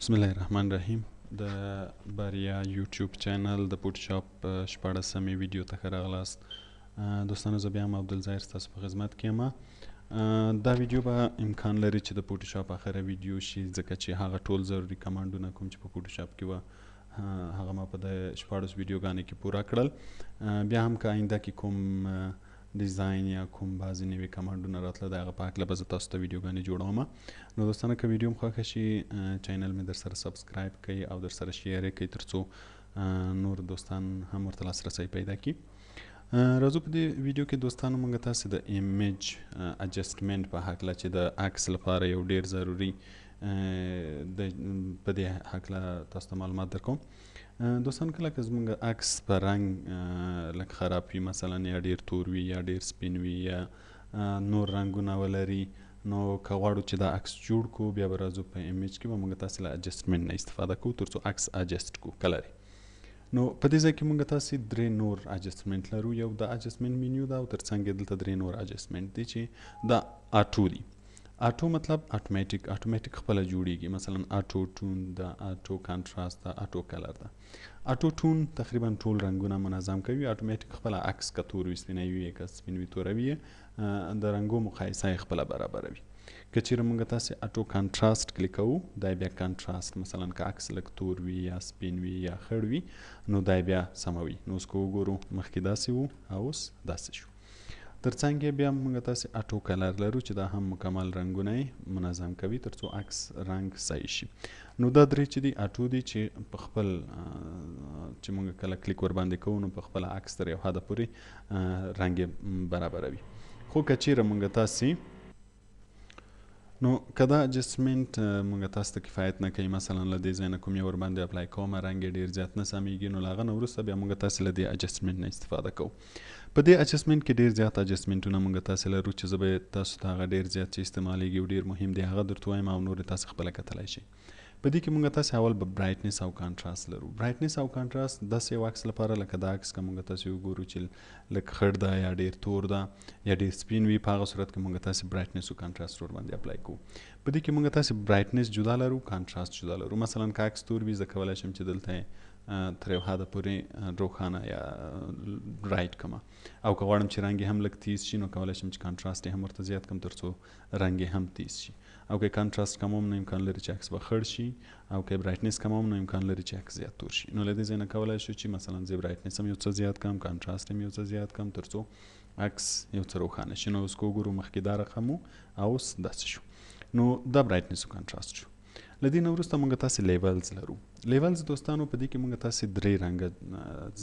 بسم الله الرحمن الرحیم د بریا یوټیوب چینل د فوټوشاپ شپاړسمې ویډیو ته ښه راغلاست. دوستانو زه بیا هم عبدالظاهر ستاسو په خدمت کې یم. دا ویډیو به امکان لري چې د فوټوشاپ اخره ویډیو شي، ځکه چې هغه ټول ضروري کمانډونه کوم چې په فوټوشاپ کې وه هغه ما په د 14 ویډیوګانو کې پوره کړل. بیا هم که آینده کې کوم ډیزاین یا کوم بعضې نوي کمانډونه راتله د هغه په هکله به زه تاسو ته ویډیوګانې جوړوم. نو دوستانو که ویډیو م خوښه شي چینل مې در سره سبسکرایب کړئ او در سره شیر یې کړئ تر څو نور دوستان هم ورته لاسرسی پیدا کړي. راځو په دې ویډیو کې دوستانو موږ تاسې د ایمیج اجسټمنټ په هکله چې د عکس لپاره یو ډیر ضروري په دې هکله تاسو ته معلومات در کوم. دوستان کله که زموږ عکس په رنګ لږ خراب وي، مثلا یا ډیر تور وي یا ډیر سپین وي یا نور رنګونه ولري، نو که غواړو چې دا عکس جوړ کړو بیا به راځو په ایمیج کې به موږ تاسې له اجسټمنټ نه استفاده کوو تر څو عکس اجسټ کړو کلر. نو په دې ځای کې موږ تاسې درې نور اجسټمنټ لرو. یو د اجسټمنټ مینیو ده او تر څنګ یې دلته درې نور اجسټمنټ دي چې دا آټو دي. آټو مطلب اتوماتیک خپله جوړیږي، مثلا آټو ټون ده، آټو کانټراست ده، آټو کلر ده. آټو ټون تقریبا ټول رنګونه منظم کوي، اتوماتیک خپله عکس که تور وي سپینی وي، که سپین وي توره وي، د رنګو مقایسه یې خپله برابروي. که چیرې موږ تاسې آټو کانټراست کلیک کوو دا بیا کانټراست، مثلا که عکس لږ تور وي یا سپین وي یا خړ وي نو دا بیا سموي. نو اوس که وګورو مخکې داسې وو او اوس داسې شو. تر څنګ یې بیا موږ تاسې آټو کلر لرو چې دا هم مکمل رنګونه یې منظم کوي تر څو عکس رنګ صحیح شي. نو دا درې چې دي آټو دي چې په خپل چې موږ کله کلیک ور باندې کوو نو په خپل عکس تر یو حده پورې رنګ یې برابروي. خو که چیرې موږ تاسې نو که دا اجسټمنټ موږ تاسو ته کفایت نه کوي، مثلا له دې ځای نه کوم یو ور باندې اپلای کوم رنګ یې ډېر زیات نه سمیږي، نو له هغه نه وروسته بیا موږ تاسې له دې اجسټمنټ نه استفاده کوو. په دې اجسټمنټ کې ډېر زیات اجسټمنټونه موږ تاسې لرو چې زه به تاسو ته هغه ډېر زیات چې استعمالیږي او ډېر مهم دی هغه درته وایم او نور یې تاسې خپله کتلی شئ. په دې کې موږ تاسې اول به برایټنس او کانټراست لرو. برایټنس او کانټراست داسې یو عکس لپاره لکه دا عکس که موږ تاسې وګورو چې لږ خړ ده یا ډېر تور ده یا ډېر سپین وي، په هغه صورت کې موږ تاسې برایټنس او کانټراست ور باندې اپلای کوو. په دې کې موږ تاسې برایټنس جدا لرو، کانټراست جدا لرو. مثلا که عکس تور وي زه کولی شم چې دلته تر یو حده پورې روښانه یا رایټ کړم، او که غواړم چې رنګ یې هم لږ تیز شي نو کولی شم چې کانټراست یې هم ورته زیات کړم تر څو رنګ یې هم تیز شي. او که کانټراست کموم نو امکان لري چې عکس به خړ شي، او که برایټنس کموم نو امکان لري چې عکس زیات تور شي. نو له دې ځای نه کولی شو چې مثلا زه برایټنس هم یو څه زیات کړم، کانټراست هم یو څه زیات کړم تر څو عکس یو څه روښانه شي. نو اوس که وګورو مخکې دا رقم و او اوس داسې شو. نو دا برایټنس او کانټراست شو. له دې نه وروسته موږ تاسې لیولز لرو. لیولز دوستانو په دې کې موږ تاسې درې رنګه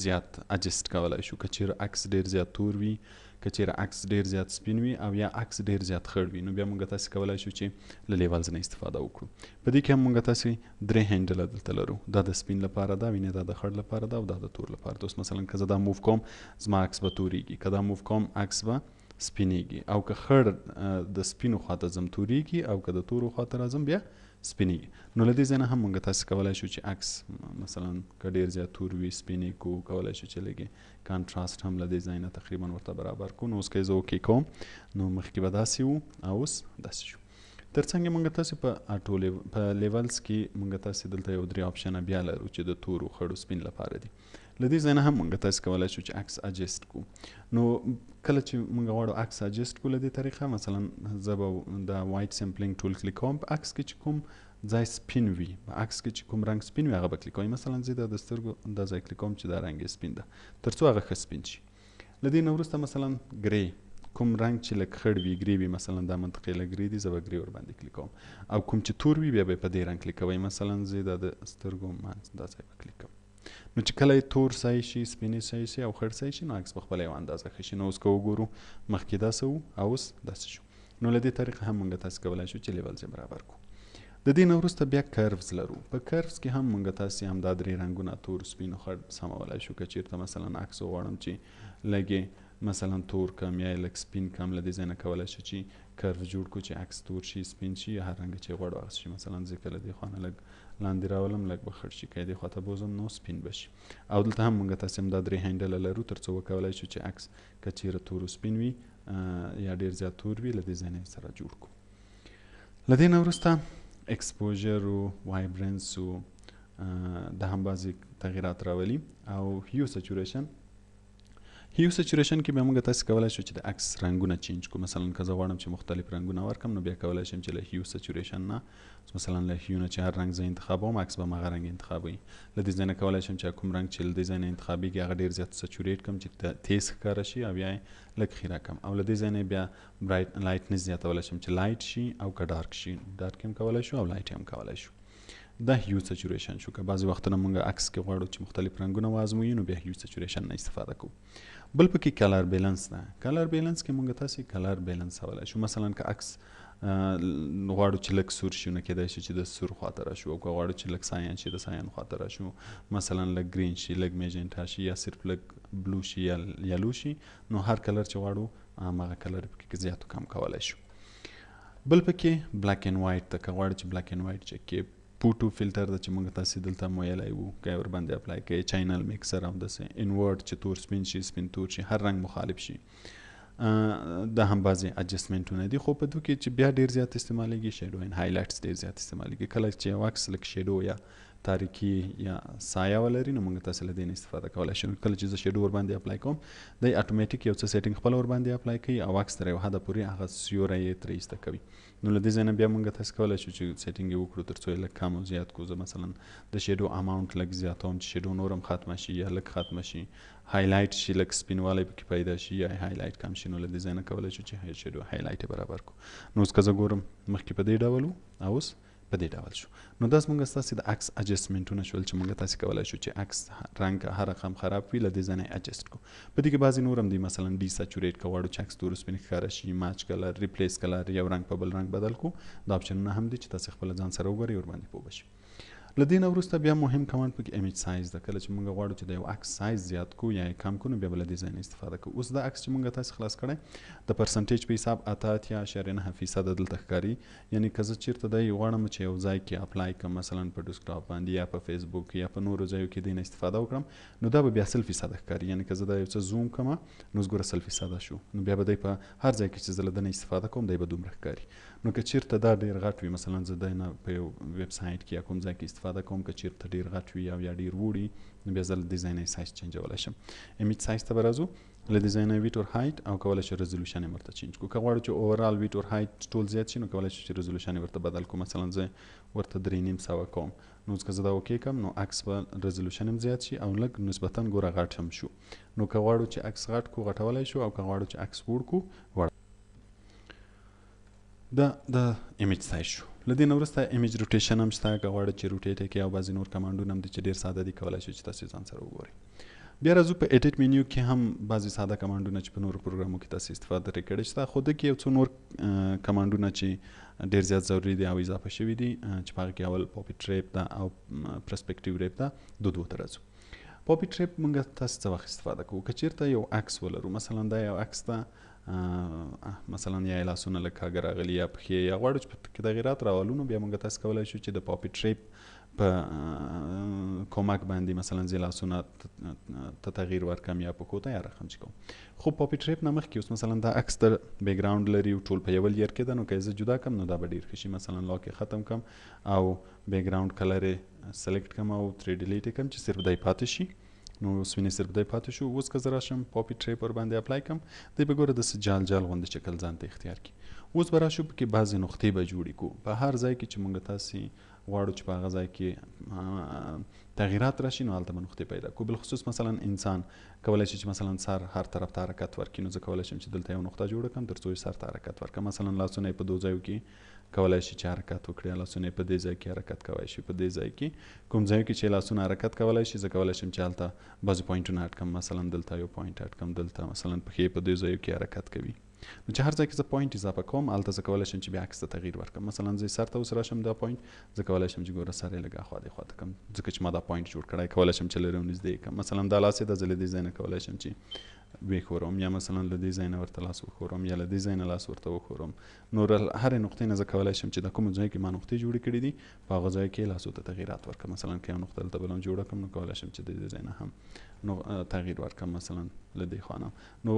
زیات اجسټ کولی شو. که چیرې عکس ډېر زیات تور وي، که چیرې عکس ډېر زیات سپین وي، او یا عکس ډېر زیات خړ وي، نو بیا موږ تاسې کولی شو چې له لیولز نه استفاده وکړو. په دې کې هم موږ تاسې درې هینډله دلته لرو. دا د سپین لپاره ده، وینې دا د خړ لپاره ده او دا د تور لپاره ده. اوس مثلا که زه دا موو کوم زما عکس به تورېږي، که دا موو کوم عکس به سپینېږي، او که خړ د سپینو خواته ځم تورېږي، او که د تورو خواته راځم بیا سپینېږي. نو له دې ځای نه هم موږ تاسې کولی شو چې عکس مثلا که ډېر زیات تور وي سپین یې کړو، کولی شو چې لږ کانټراست هم له دې ځای نه تقریبا ورته برابر کړو. نو اوس که یې زه اوکې کوم نو مخکې به داسې وو او اوس داسې شو. تر څنګ موږ تاسې په لیولز کې موږ تاسې دلته یو درې آپشنه بیا لرو چې د تورو خړو سپین لپاره دي. له دې ځای نه هم موږ تاسې کولی شو چې عکس اجسټ کړو. نو کله چې موږ غواړو عکس اجسټ کړو له دې طریقه، مثلا زه به د وایټ سیمپلینګ ټول کلیک کوم، په عکس کې چې کوم ځای سپین وي، په عکس کې چې کوم رنګ سپین وي هغه به کلیک کوئ. مثلا زه د سترګو دا ځای کلیک کوم چې دا رنګ یې سپین ده تر څو هغه ښه سپین شي. له دې نه وروسته مثلا ګرې، کوم رنګ چې لږ خړ وي ګرې وي، مثلا دا منطقې له ګرې دي زه به ګرې ور باندې کلیک کوم. او کوم چې تور وي بیا به په دې رنګ کلیک کوئ. مثلا زه د سترګو منځ دا ځای به کلیک کوم. نو چې کله یې تور صحیح شي، سپینې صحیح شي او خړ صحیح شي نو عکس په خپله یوه اندازه ښه شي. نو اوس که وګورو مخکې داسې وو او اوس داسې شو. نو له دې طریقه هم موږ تاسې کولی شو چې لیولز یې برابر کړو. د دې نه وروسته بیا کرفز لرو. په کرفز کې هم موږ تاسې همدا درې رنګونه تور سپین او خړ سمولی شو. که چېرته مثلا عکس وغواړم چې لږ مثلا تور کم یا لږ سپین کم، له دې ځای نه کولی شو چې کرف جوړ کړو چې عکس تور شي سپین شي یا هر رنګ چې غواړو هغه شي. مثلا زه که له دې خوا نه لږ لاندې راولم لږ به خړ شي، که یې دې خوا ته بوځم نو سپین به شي. او دلته هم موږ تاسې همدا درې هینډله لرو تر څو وکولی شو چې عکس که چیرې تور سپین وي یا ډېر زیات تور وي له دې ځای نه یې سره جوړ کړو. له دې نه وروسته اکسپوژر او وایبرنس او د هم بعضې تغییرات راولي. او هیو سچوریشن کې بیا موږ تاسې کولی شو چې د عکس رنګونه چینج کړو. مثلا که زه غواړم چې مختلف رنګونه ورکړم نو بیا کولی شم چې له هیو سچوریشن نه مثلا له هیو نه چې هر رنګ زه انتخابوم عکس به هغه رنګ انتخابوي. له دې ځای نه کولی شم چې کوم رنګ چې له دې ځای نه انتخابېږي هغه ډېر زیات سچوریټ کړم چې تیز ښکاره شي او یا یې لږ خیره کړم. او له دې ځای نه بیا لایټنس زیاتولی شم چې لایټ شي او که ډارک شي. ډارک هم کولی شو او لایټ هم کولی شو. دا هیو سچوریشن شو. که بعضې وختونه موږ عکس کې غواړو چې مختلف رنګونه وازمویو نو بیا هیو سچوریشن نه استفاده کوو. بل پکې کلر بیلنس ده. کلر بیلنس کې موږ تاسې کلر بیلنسولی شو. مثلا که عکس غواړو چې لږ سور شي نو کیدای شي چې د سور خواته راشو، او که غواړو چې لږ سایان شي د سایان خواته راشو. مثلا لږ گرین شي، لږ میجنټا شي، یا صرف لږ بلو شي یا یلو شي. نو هر کلر چې غواړو هماغه کلر پکې زیات کم کولی شو. بل پکې بلیک اینډ وایټ ده. که غواړو چې بلیک اینډ وایټ چک کې پوټو فلټر ده چې موږ تاسې دلته مویلی وو، که یې ورباندې اپلای کوئ. چینل میکسر همداسې انورډ چې تور سپین شي، سپین تور شي، هر رنګ مخالف شي. دا هم بعضې اجسټمنټونه دي. خو په دو کې چې بیا ډېر زیات استعمالیږي شیډو اینډ هایلایټس ډېر زیات استعمالیږي. کله چې یو عکس لږ شیډو یا تاریکي یا سایه ولري نو موږ تاسې له دې نه استفاده کولی شو. کله چې زه شیډو ورباندې اپلای کوم دی اتوماتیک یو څه سیټینګ خپله ورباندې اپلای کوي او عکس تر یو حده پورې هغه سیوری یې ترې ایسته کوي. نو له دې ځای نه بیا موږ تاسې کولی شو چې سیټینګ یې وکړو تر څو یې لږ کم او زیات کړو. زه مثلا د شیډو اماونټ لږ زیاتوم چې شیډو نور هم ختمه شي یا لږ ختمه شي. هایلایټ شي، لږ سپینوالی پکې پیدا شي یا هایلایټ کم شي. نو له دې ځای نه کولی شو چې شیډو هایلایټ یې برابر کړو. نو اوس که زه ګورم مخکې په دې ډول و او اوس په دې ډول شو. نو دا زموږ ستاسې د عکس اجسټمنټونه شول چې موږ تاسې کولی شو چې عکس رنګ هر رقم خراب وي له دې ځای نه یې اجسټ کړو. په دې کې بعضې نور هم دي. مثلا ډي سچوریټ که غواړو چې عکس تور سپین ښکاره شي، ماچ کلر، ریپلیس کلر، یو رنګ په بل رنګ بدل کړو. دا اپشنونه هم دي چې تاسې خپله ځان سره وګورئ ورباندې پوه به شئ. له دې نه وروسته بیا مهم کمانډ پکې امیج سایز ده. کله چې موږ غواړو چې د یو عکس سایز زیات کړو یا یې کم کړو نو بیا به له دې ځای نه استفاده کوو. اوس دا عکس چې موږ تاسې خلاص کړی د پرسنټیج په حساب 88.9% دلته ښکاري. یعنې که زه چېرته دی غواړم چې یو ځای کې اپلای کړم، مثلا په ډیسکټاپ باندې یا په فیسبوک یا په نورو ځایو کې دی نه استفاده وکړم نو دا به بیا 100% ښکاري. یعنې که زه دا یو څه زوم کړم نو اوس ګوره 100% شو. نو بیا به دی په هر ځای کې چې زه له ده نه استفاده کوم دی به دومره ښکاري. نو که چېرته دا ډېر غټ وي، مثلا زه دی نه په یو ویب سایټ کې یا کوم ځای کې استفاده کوم، که چېرته ډېر غټ وي او یا ډېر وړي نو بیا زه له دې ځای نه یې سایز چینجولی شم. امیج سایز ته به راځو. له دې ځای نه ویټ اور هایټ او کولی شو ریزولوشن یې ورته چینج کړو. که غواړو چې اوورال ویټ اور هایټ ټول زیات شي نو کولی شو چې ریزولوشن یې ورته بدل کړو. مثلا زه ورته 3.5 کوم. نو اوس که زه دا اوکې کړم نو عکس به ریزولوشن هم زیات شي او لږ نسبتا ګوره غټ هم شو. نو که غواړو چې عکس غټ کړو غټولی شو، او که غواړو چې عکس وړ کړو وړ. دا د ایمیج سایز شو. له دې نه وروسته ایمیج روټیشن هم شته. که غواړئ چې روټیټ یې کړئ او بعضې نور کمانډونه هم دي چې ډېر ساده دي، کولی شو چې تاسې ځان سره وګورئ. بیا راځو په ایډیټ مینیو کې هم بعضې ساده کمانډونه چې په نورو پروګرامو کې تاسې استفاده ترې کړې شته. خو دلته کې یو څو نور کمانډونه چې ډېر زیات ضروري دي او اضافه شوي دي چې په هغه کې اول پاپي ټریپ ده او پرسپیکټیو ریپ ده. دوه ته راځو. پاپي ټریپ موږ تاسې څه وخت استفاده کوو؟ که چېرته یو عکس ولرو، مثلا دا یو عکس ده، مثلا یا یې لاسونه لږ کاږه راغلي یا پښې، یا غواړو چې پکې تغیرات راولو نو بیا موږ تاسې کولی شو چې د پاپي ټریپ په کمک باندې مثلا زه لاسونه ته تغییر ورکړم یا پښو ته یا رقم چې کوم. خو پاپي ټریپ نه مخکې اوس مثلا دا عکس د بیکګراوند لري او ټول په یو لیر کې ده، نو که یې زه جدا کړم نو دا به ډېر ښه شي. مثلا لاک یې ختم کړم او بیکګراوند کلر یې سلیکټ کړم او ترې ډیلیټ یې کړم چې صرف دی پاتې شي. نو اوس وینې صرف دی پاتې شو. اوس که زه راشم پاپي ټریپ ورباندې اپلای کړم دی به ګوره داسې جال جال غوندې شکل ځان ته اختیار کړي. اوس به راشو پکې بعضې نقطې به جوړې کړو په هر ځای کې چې موږ تاسې غواړو چې په هغه ځای کې تغییرات راشي نو هلته به نقطې پیدا کړو. بالخصوص مثلا انسان کولی شي چې مثلا سر هر طرف ته حرکت ورکړي. نو زه کولی شم چې دلته یو نقطه جوړه کړم تر څو یې سر ته حرکت ورکړم. مثلا لاسونه یې په دوه ځایو کې کولی شي چې حرکت وکړي. لاسونه یې په دې ځای کې حرکت کولی شي، په دې ځای کې کوم ځای کې چې لاسونه حرکت کولی شي زه کولی شم چې هلته بعضې پوینټونه اډ کړم. مثلا دلته یو پوینټ اډ کړم، دلته مثلا پښې په دې ځایو کې حرکت کوي. نو چې هر ځای کې زه پوینټ اضافه کوم هلته زه کولی شم چې بیا عکس ته تغییر ورکړم. مثلا زه سر ته اوس راشم دا پوینټ زه کولی شم چې ګوره سر یې لږ اخوا دېخوا ته کړم ځکه چې ما دا پوینټ جوړ کړی. کولی شم چې لرې ونږدې یې کړم. مثلا دا لاس یې ده زه له دې ځای نه کولی شم چې وښورم، یا مثلا له دې ځای نه ورته لاس وښورم، یا له دې ځای نه لاس ورته وښورم. نور هرې نقطې نه زه کولی شم چې د کومو ځای کې ما نقطې جوړې کړي دي په هغه ځای کې لاسو ته تغییرات ورکړم. مثلا که یو نقطه دلته بله هم جوړه کړم نو کولی شم چې د دې ځای نه هم تغییر ورکړم. مثلا له دې خوا نه نو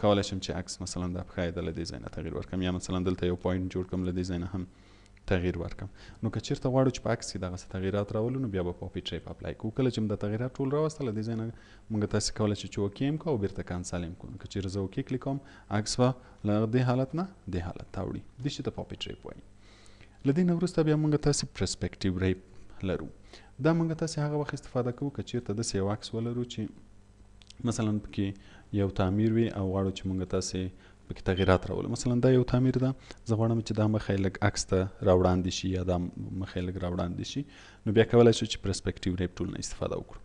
کولی شم چې عکس مثلا دا پښه یې ده له دې ځای نه تغییر ورکړم، یا مثلا دلته یو پوینټ جوړ کړم له دې ځای نه هم تغییر ورکړم. نو که چېرته غواړو چې په عکس کې دغسې تغییرات راولو نو بیا به پاپي ټریپ اپلای کوو. کله چې د تغییرات ټول راوستل له دې ځای نه موږ تاسې کولی شو چې اوکې هم کوو او بیرته کانسل هم کوو. که چېرې زه اوکې کلیک کوم عکس به له دې حالت نه دې حالت ته اوړي. دې شي ته پاپي ټریپ وایي. له دې نه وروسته بیا موږ تاسې پرسپیکټیو ریپ لرو. دا موږ تاسې هغه وخت استفاده کوو که چېرته داسې یو عکس ولرو چې مثلا پکې یو تعمیر وي او غواړو چې موږ تاسې پکې تغییرات راولو. مثلا دا یو تعمیر ده، زه غواړم چې دا مخی لږ عکس ته راوړاندې شي یا دا مخی لږ راوړاندې شي، نو بیا کولی شو چې پرسپیکټیو ریپ ټول نه استفاده وکړو.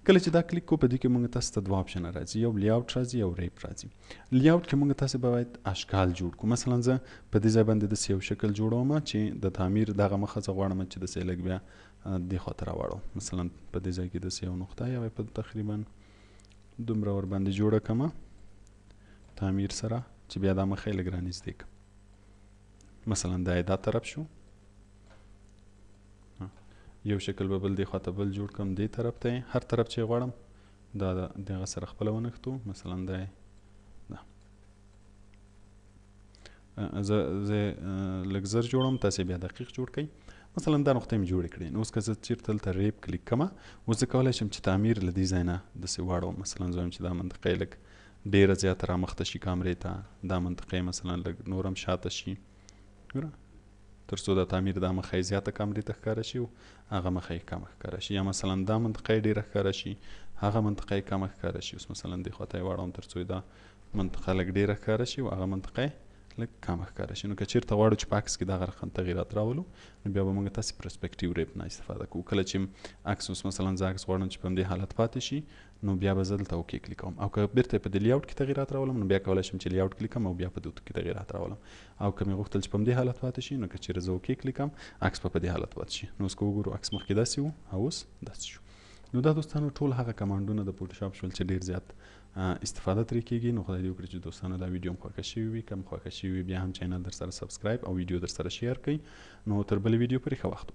کله چې دا کلیک کوو په دې کې موږ تاسو ته دوه آپشنه راځي، یو لیاوټ راځي یو ریپ راځي. لیاوټ کې موږ تاسو باید اشکال جوړ کړو. مثلا زه په دې ځای باندې داسې یو شکل جوړوم چې د تعمیر دغه مخه زه غواړم چې داسې لږ بیا دې خواته راوړم. مثلا په دې ځای کې داسې یو نقطه یا په تقریبا دومره ورباندې جوړه کړمه تعمیر سره چې بیا دا مخه یې لږ رانږدې کړم. مثلا دا یې دا طرف شو، یو شکل به بل دې خواته بل جوړ کړم دې طرف ته یې هر طرف چې یې غواړم دا دغه سره خپله ونښتو. مثلا دا یې زه لږ زر جوړم، تاسې بیا دقیق جوړ کړئ. مثلا دا نقطه مې جوړې کړې. نو اوس که زه چېرته دلته ریپ کلیک کړمه، اوس زه کولی شم چې تعمیر له دې ځای نه داسې واړوم. مثلا زه وایم چې دا منطقه یې لږ ډېره زیاته رامخته شي کامرې ته، دا منطقه یې مثلا لږ نور هم شاته شي، ګوره، تر څو دا تعمیر دا مخه یې زیاته کامرې ته ښکاره شي او هغه مخه یې کمه ښکاره شي. یا مثلا دا منطقه یې ډېره ښکاره شي، هغه منطقه یې کمه ښکاره شي. اوس مثلا دې خواته یې واړوم تر څو دا منطقه لږ ډېره ښکاره شي او هغه منطقه یې لږ کمه ښکاره شي. نو که چېرته غواړو چې په عکس کې دغه رقم تغییرات راولو نو بیا به موږ تاسې پرسپیکټیو ریپ نه استفاده کوو. کله چې عکس اوس مثلا زه عکس غواړم چې په همدې حالت پاتې شي نو بیا به زه دلته اوکې کلیک کوم. او که بیرته په دې لیاوټ کې تغییرات راولم نو بیا کولی شم چې لیاوټ کلیک کړم او بیا په دې کې تغییرات راولم. او که مې غوښتل چې په همدې حالت پاتې شي نو که چېرې زه اوکې کلیک کړم عکس به په دې حالت پاتې شي. نو اوس که وګورو عکس مخکې داسې و او اوس داسې شو. نو دا دوستانو ټول هغه کمانډونه د فوټوشاپ شول چې ډېر زیات استفاده ترې کېږي. نو خدای دې وکړي چې دوستانو دا ویډیو هم خوښه شوي وي. که هم خوښه شوي وي بیا هم چینل در سره سبسکرایب او ویډیو در سره شیر کړئ. نو تر بلې ویډیو پورې ښه وخت.